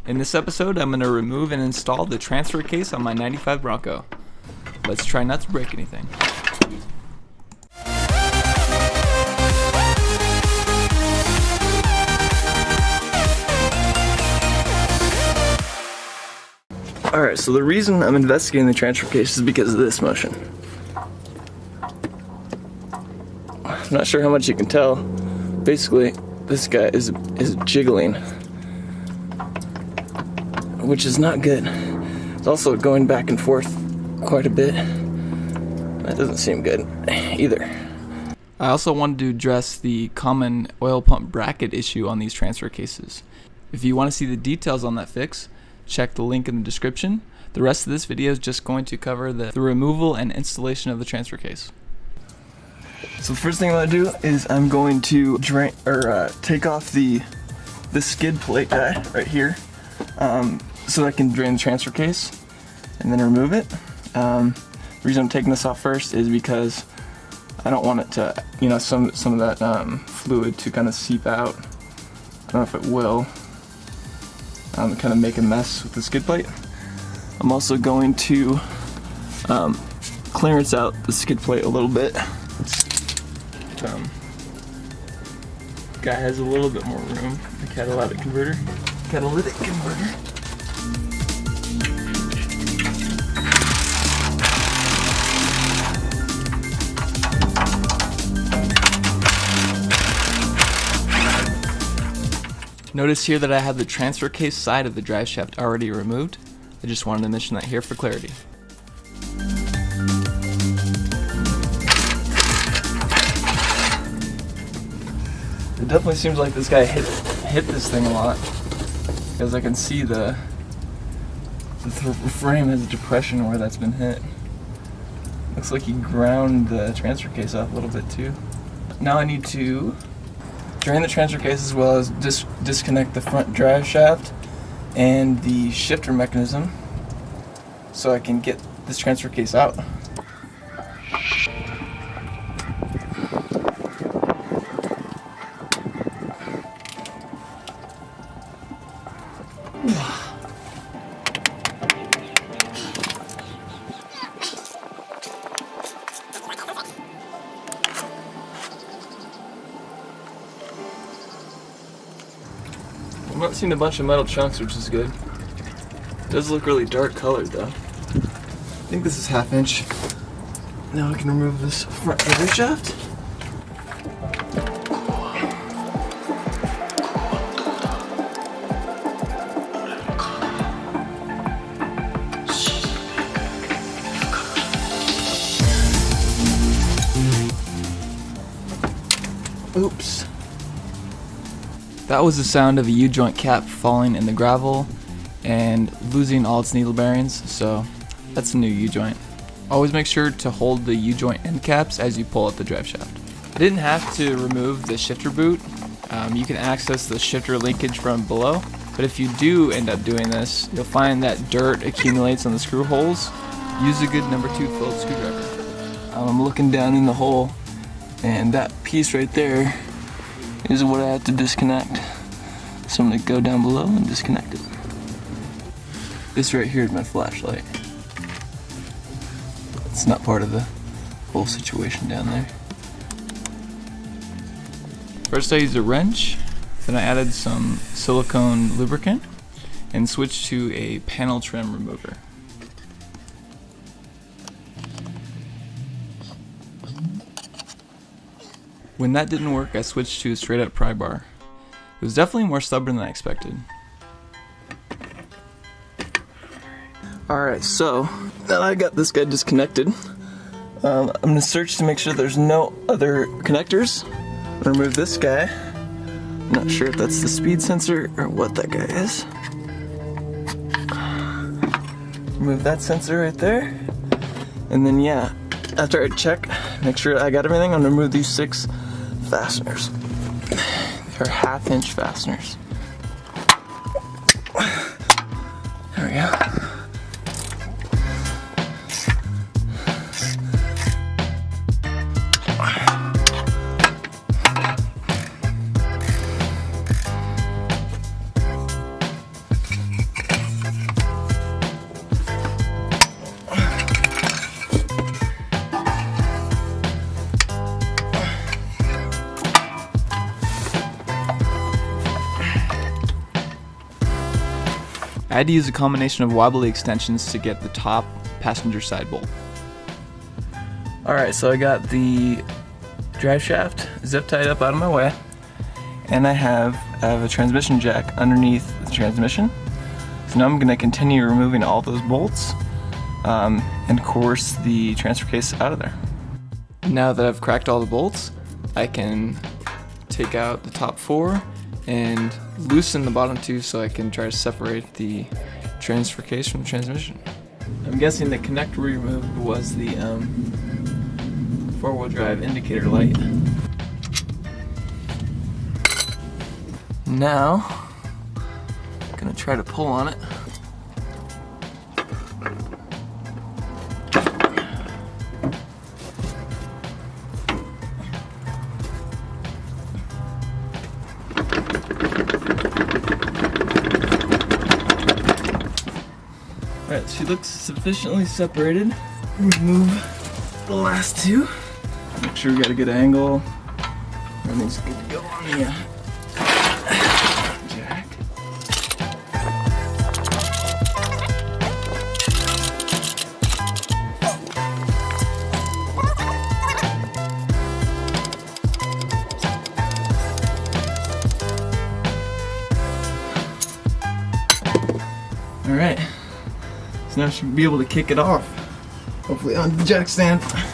In this episode, I'm going to remove and install the transfer case on my 95 Bronco. Let's try not to break anything. Alright, so the reason I'm investigating the transfer case is because of this motion. I'm not sure how much you can tell. Basically, this guy is jiggling, which is not good. It's also going back and forth quite a bit. That doesn't seem good either. I also wanted to address the common oil pump bracket issue on these transfer cases. If you want to see the details on that fix, check the link in the description. The rest of this video is just going to cover the removal and installation of the transfer case. So the first thing I'm going to do is I'm going to take off the skid plate guy right here, so I can drain the transfer case and then remove it. The reason I'm taking this off first is because I don't want it to, some of that fluid to kind of seep out. I don't know if it will. Kind of make a mess with the skid plate. I'm also going to clearance out the skid plate a little bit. Guy has a little bit more room. The catalytic converter. Notice here that I have the transfer case side of the drive shaft already removed. I just wanted to mention that here for clarity. It definitely seems like this guy hit this thing a lot, because I can see the frame has a depression where that's been hit. Looks like he ground the transfer case off a little bit too. Now I need to drain the transfer case as well as disconnect the front drive shaft and the shifter mechanism so I can get this transfer case out. I'm not seeing a bunch of metal chunks, which is good. It does look really dark colored though. I think this is 1/2 inch. Now I can remove this front drive shaft. Oops. That was the sound of a U-joint cap falling in the gravel and losing all its needle bearings, so that's a new U-joint. Always make sure to hold the U-joint end caps as you pull up the drive shaft. I didn't have to remove the shifter boot. You can access the shifter linkage from below, but if you do end up doing this, you'll find that dirt accumulates on the screw holes. Use a good number 2 Phillips screwdriver. I'm looking down in the hole, and that piece right there is what I have to disconnect. So I'm going to go down below and disconnect it. This right here is my flashlight. It's not part of the whole situation down there. First I used a wrench, then I added some silicone lubricant and switched to a panel trim remover. When that didn't work, I switched to a straight up pry bar. It was definitely more stubborn than I expected. Alright, so now I got this guy disconnected. I'm going to search to make sure there's no other connectors. I'm going to remove this guy. I'm not sure if that's the speed sensor or what that guy is. Remove that sensor right there. And then yeah, after I check, make sure I got everything, I'm going to remove these 6 fasteners. They're 1/2 inch fasteners. There we go. I had to use a combination of wobbly extensions to get the top passenger side bolt. Alright, so I got the drive shaft zip tied up out of my way, and I have a transmission jack underneath the transmission. So now I'm going to continue removing all those bolts and course the transfer case out of there. Now that I've cracked all the bolts, I can take out the top 4 and loosen the bottom 2 so I can try to separate the transfer case from the transmission. I'm guessing the connector we removed was the 4-wheel drive indicator light. Now, I'm gonna try to pull on it. Alright, she looks sufficiently separated. Remove the last 2. Make sure we got a good angle. Everything's good to go on the jack. Alright. So now I should be able to kick it off. Hopefully on the jack stand. Quite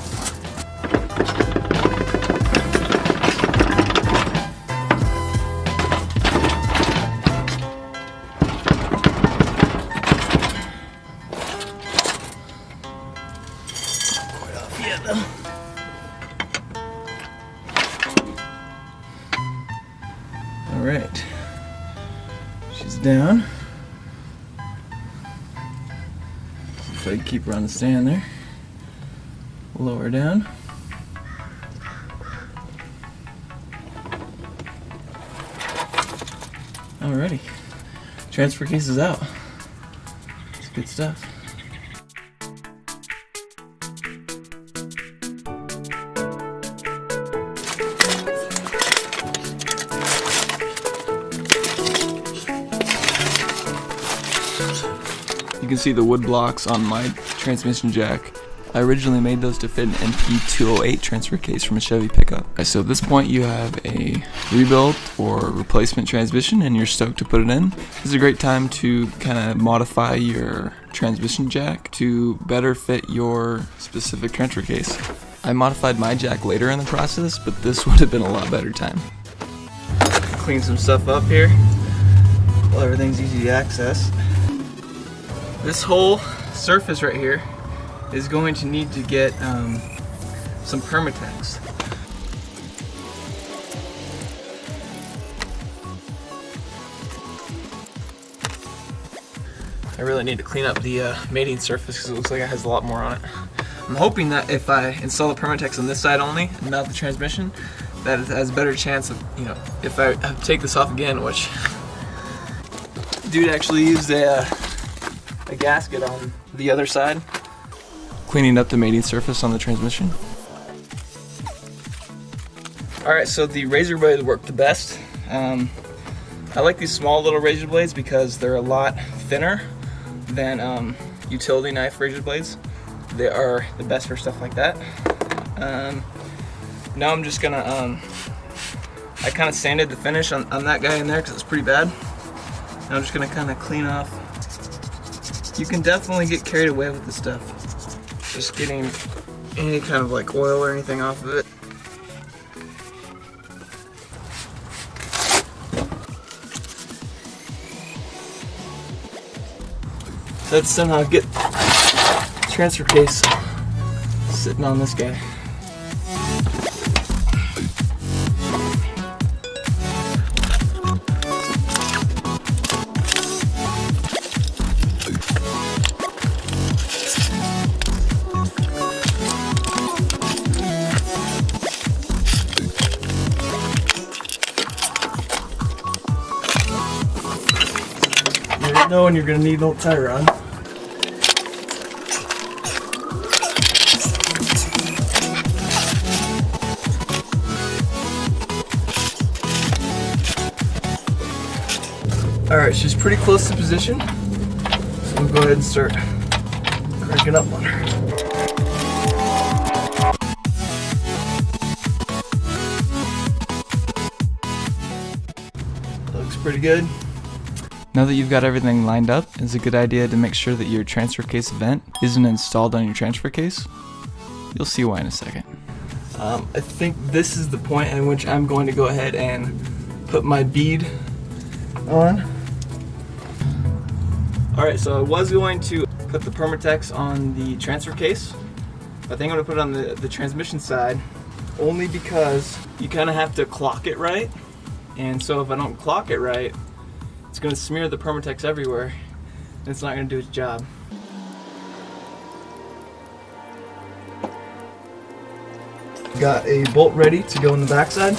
off yet though. Alright. She's down. If I keep her on the stand there, lower down. Alrighty, transfer case is out. It's good stuff. You can see the wood blocks on my transmission jack. I originally made those to fit an MP208 transfer case from a Chevy pickup. So at this point you have a rebuilt or replacement transmission and you're stoked to put it in. This is a great time to kind of modify your transmission jack to better fit your specific transfer case. I modified my jack later in the process, but this would have been a lot better time. Clean some stuff up here while everything's easy to access. This whole surface right here is going to need to get some permatex. I really need to clean up the mating surface because it looks like it has a lot more on it. I'm hoping that if I install the permatex on this side only and not the transmission, that it has a better chance of, you know, if I take this off again, which dude actually used a gasket on the other side, cleaning up the mating surface on the transmission. Alright, so the razor blade worked the best. I like these small little razor blades because they're a lot thinner than utility knife razor blades. They are the best for stuff like that. Now I'm just gonna, I kind of sanded the finish on that guy in there because it's pretty bad. Now I'm just gonna kind of clean off. You can definitely get carried away with this stuff. Just getting any kind of like oil or anything off of it. So let's somehow get the transfer case sitting on this guy. Know when you're going to need an old tie rod. Alright, she's pretty close to position. So we'll go ahead and start cranking up on her. Looks pretty good. Now that you've got everything lined up, it's a good idea to make sure that your transfer case vent isn't installed on your transfer case. You'll see why in a second. I think this is the point in which I'm going to go ahead and put my bead on. Alright, so I was going to put the permatex on the transfer case, but I think I'm going to put it on the transmission side, only because you kind of have to clock it right, and so if I don't clock it right, it's going to smear the permatex everywhere, and it's not going to do its job. Got a bolt ready to go in the backside.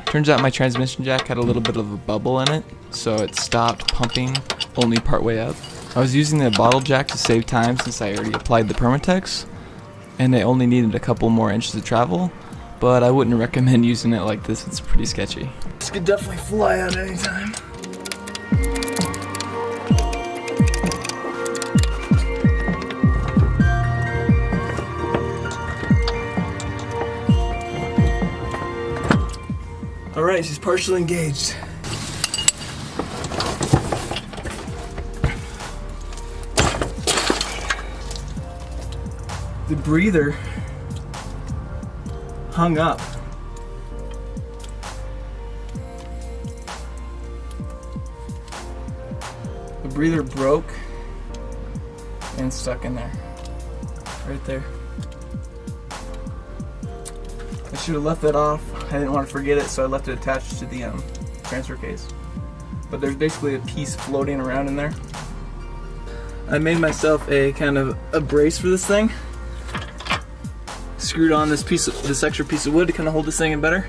Turns out my transmission jack had a little bit of a bubble in it, so it stopped pumping only part way up. I was using the bottle jack to save time since I already applied the permatex, and I only needed a couple more inches of travel, but I wouldn't recommend using it like this, it's pretty sketchy. This could definitely fly out anytime. Alright, she's partially engaged. The breather hung up. The breather broke and stuck in there. Right there. I should have left that off. I didn't want to forget it, so I left it attached to the transfer case. But there's basically a piece floating around in there. I made myself a kind of a brace for this thing. Screwed on this extra piece of wood to kind of hold this thing in better.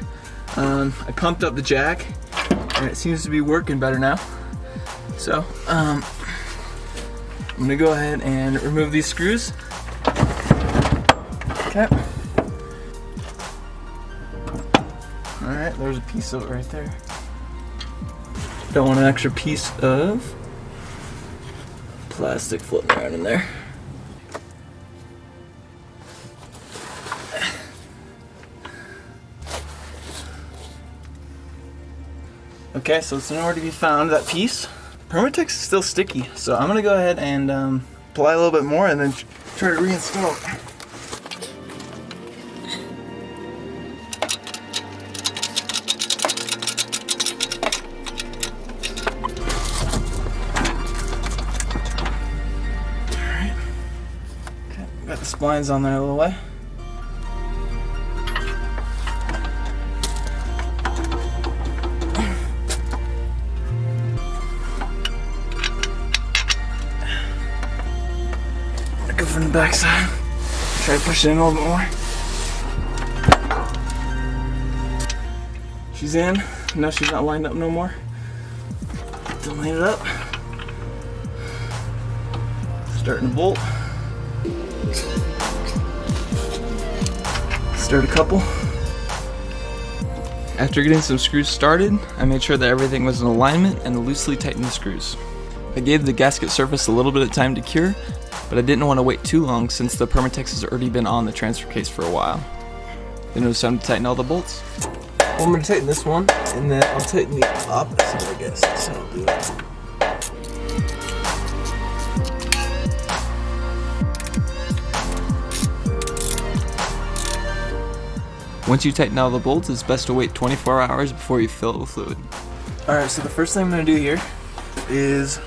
I pumped up the jack, and it seems to be working better now. So I'm gonna go ahead and remove these screws. Okay. Alright, there's a piece of it right there. Don't want an extra piece of plastic floating around in there. Okay, so it's nowhere to be found, that piece. Permatex is still sticky, so I'm gonna go ahead and apply a little bit more and then try to reinstall it. Got the splines on there a little way. Go from the back side. Try to push it in a little bit more. She's in. No, she's not lined up no more. To line it up. Starting to bolt. Start a couple. After getting some screws started, I made sure that everything was in alignment and loosely tightened the screws. I gave the gasket surface a little bit of time to cure, but I didn't want to wait too long since the permatex has already been on the transfer case for a while. Then it was time to tighten all the bolts. Well, I'm going to tighten this one, and then I'll tighten the opposite, I guess. That's how I'll do it. Once you tighten all the bolts, it's best to wait 24 hours before you fill it with fluid. Alright, so the first thing I'm going to do here is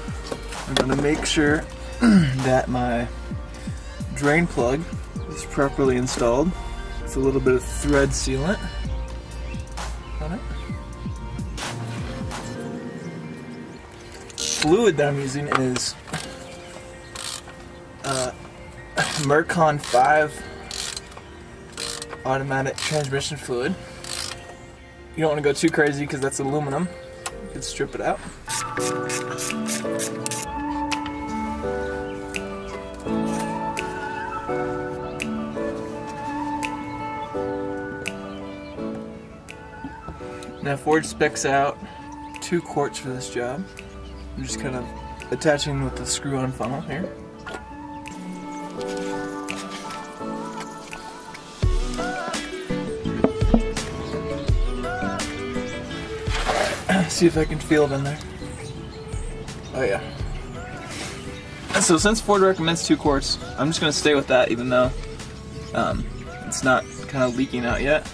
I'm going to make sure that my drain plug is properly installed with a little bit of thread sealant on it. Fluid that I'm using is Mercon 5 automatic transmission fluid. You don't want to go too crazy because that's aluminum. You can strip it out. Now Ford specs out 2 quarts for this job. I'm just kind of attaching with the screw-on funnel here. See if I can feel it in there. Oh yeah. And so since Ford recommends 2 quarts, I'm just gonna stay with that even though it's not kind of leaking out yet.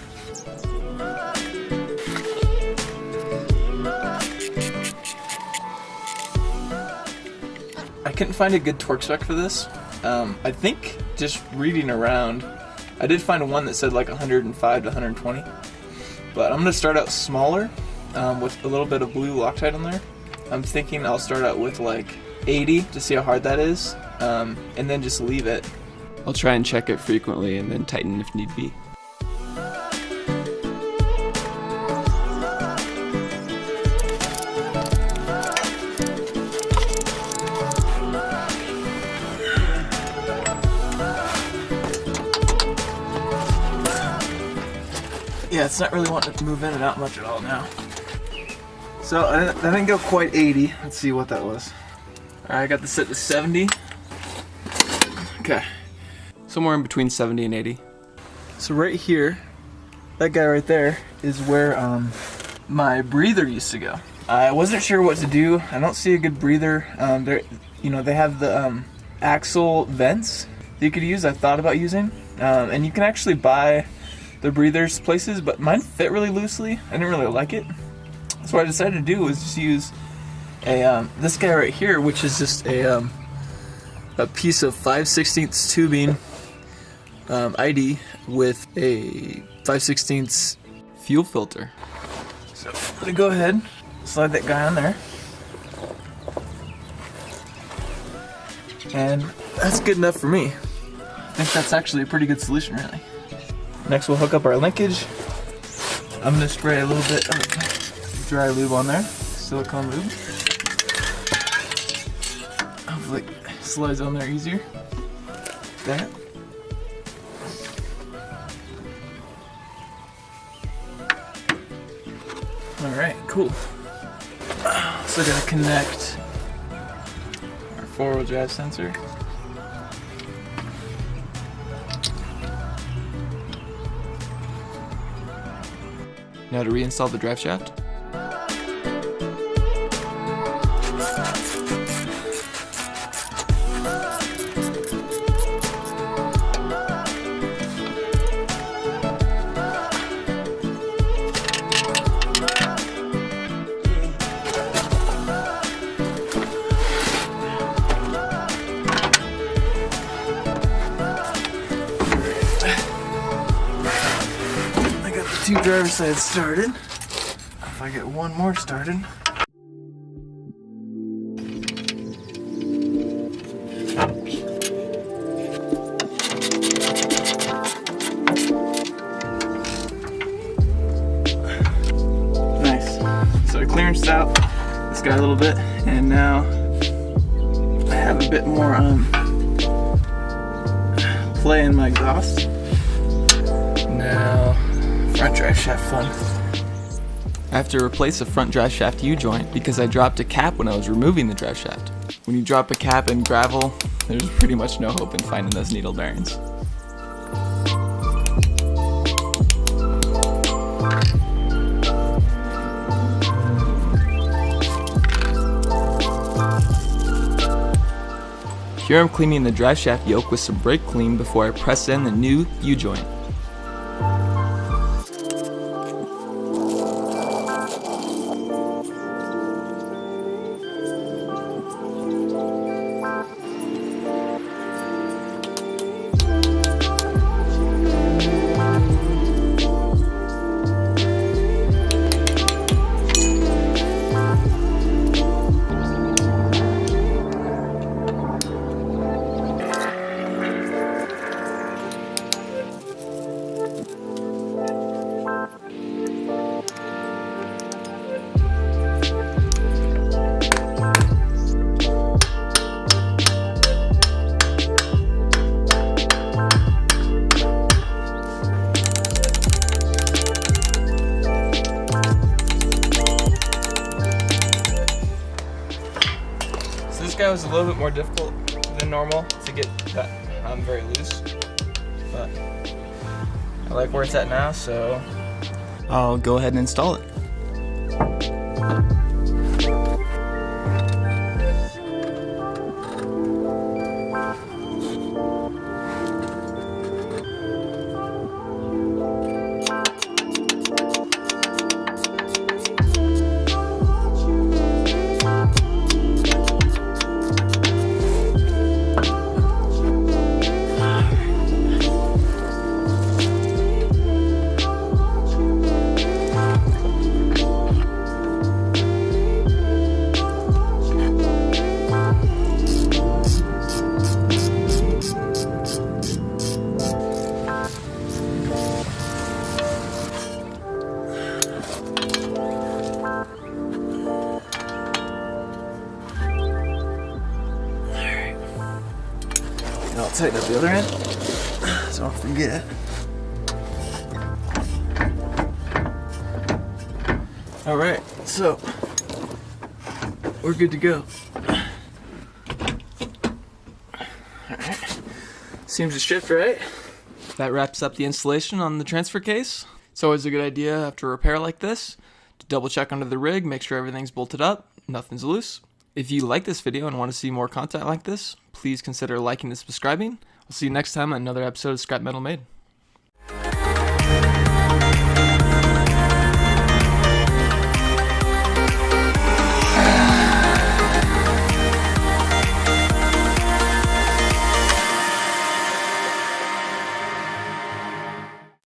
I couldn't find a good torque spec for this. I think just reading around, I did find one that said like 105 to 120, but I'm gonna start out smaller with a little bit of blue Loctite on there. I'm thinking I'll start out with like 80 to see how hard that is, and then just leave it. I'll try and check it frequently and then tighten if need be. Yeah, it's not really wanting to move in and out much at all now. So I didn't go quite 80. Let's see what that was. Alright, I got this set to 70. Okay. Somewhere in between 70 and 80. So right here, that guy right there is where my breather used to go. I wasn't sure what to do. I don't see a good breather. They have the axle vents that you could use. I thought about using, and you can actually buy the breathers places, but mine fit really loosely. I didn't really like it. So what I decided to do was just use a this guy right here, which is just a piece of 5/16 tubing ID with a 5/16 Fuel filter. So I'm gonna go ahead, slide that guy on there, and that's good enough for me. I think that's actually a pretty good solution, really. Next, we'll hook up our linkage. I'm gonna spray a little bit of dry lube on there, silicone lube. Hopefully it slides on there easier. There. Alright, cool. So gonna connect our 4-wheel drive sensor. Now to reinstall the drive shaft. Two driver's sides started. If I get one more started. Nice. So I clearanced out this guy a little bit, and now I have a bit more play in my exhaust. Now, front drive shaft fun. I have to replace a front drive shaft U-joint because I dropped a cap when I was removing the drive shaft. When you drop a cap in gravel, there's pretty much no hope in finding those needle bearings. Here I'm cleaning the drive shaft yoke with some brake clean before I press in the new U-joint. first guy was a little bit more difficult than normal to get that very loose, but I like where it's at now, so I'll go ahead and install it. I'll tighten up the other end, so I don't forget. All right, so we're good to go. All right, seems to shift right. That wraps up the installation on the transfer case. It's always a good idea after a repair like this to double check under the rig, make sure everything's bolted up, nothing's loose. If you like this video and want to see more content like this, please consider liking and subscribing. I'll see you next time on another episode of Scrap Metal Made.